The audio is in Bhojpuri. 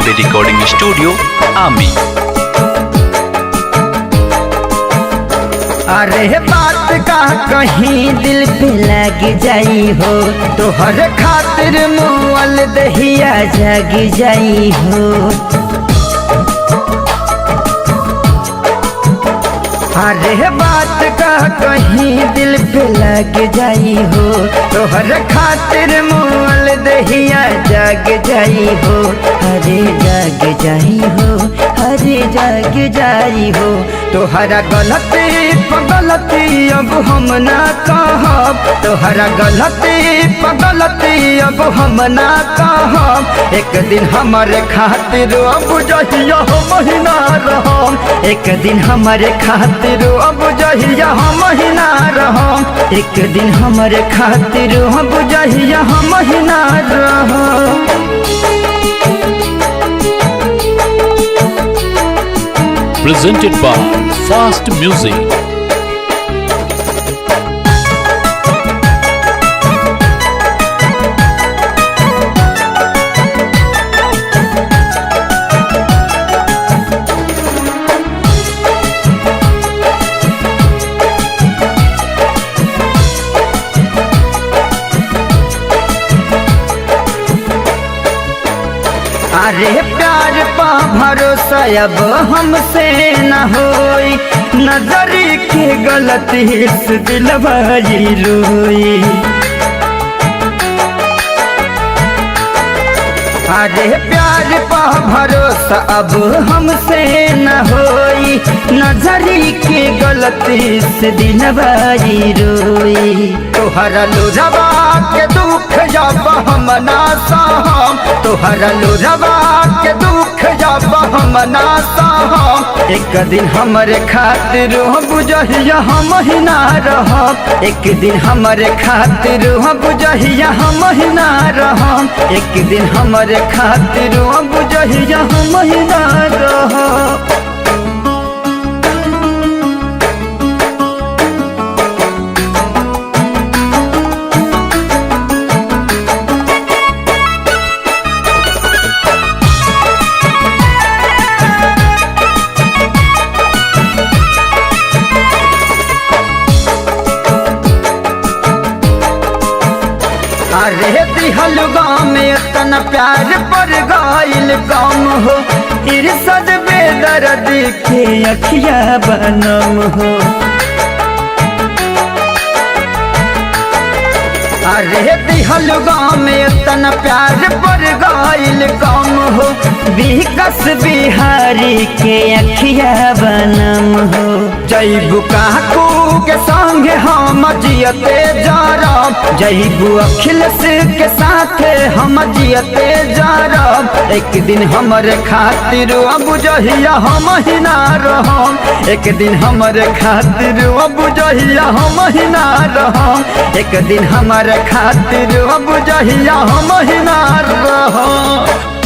बॉम्बे रिकॉर्डिंग स्टूडियो आमी। अरे बात का कहीं दिल पे लग जाई हो, तोहर खातिर मुअल दहिया जग जाई हो। अरे बात का कहीं दिल पे लग जाई हो, तोहर खातिर मुअल दहिया जग जाई हो। अरे जग जाई हो, अरे जग जाई हो। तोहरा गलती पगलती अब हम ना कहब, तोहरा गलती पगलती अब हम ना कहब। एक दिन हमारे खातिर अब जहिया महीना रहम, एक दिन हमारे खातिर अब जहिया महीना रहम, एक दिन हमारे खातिर अब जहिया महीना रहम। Presented by Fast Music। अरे प्यार पा भरोसा अब हमसे न होई, नजरी के गलती से दिलवा रोई। अरे प्यार पा भरोसा अब हमसे न होई, नजरी के गलती से दिलवा रोई। तोहरा लोरवा के दुख जब हम ना सहम, तोहरा लोरवा के दुख जब हम ना सहम। एक दिन हमारे खातिर बुझहिया हम ही ना रहम, एक दिन हमारे खातिर बुझहिया हम ही ना रहम, एक दिन हमारे खातिर बुझहिया हम ही ना रहम। अरे दिहल गाँव में इतना प्यार पर गाइल काम हो, इरसद बेदर्द के अखिया बनम हो। अरे दिहल गाँव में इतना प्यार पर गाइल काम हो, विकास बिहारी के अखिया बनम हो। जैबू काकू के संगे हम जियते जारब, जैबू अखिलेश के साथ हम जियते जारब। एक दिन हमारे खातिर अब जहिया हम ही ना रहम, एक दिन हमारे खातिर अब जहिया हम ही ना रहम, एक दिन हमारे खातिर अब जहिया हम ही ना रहम।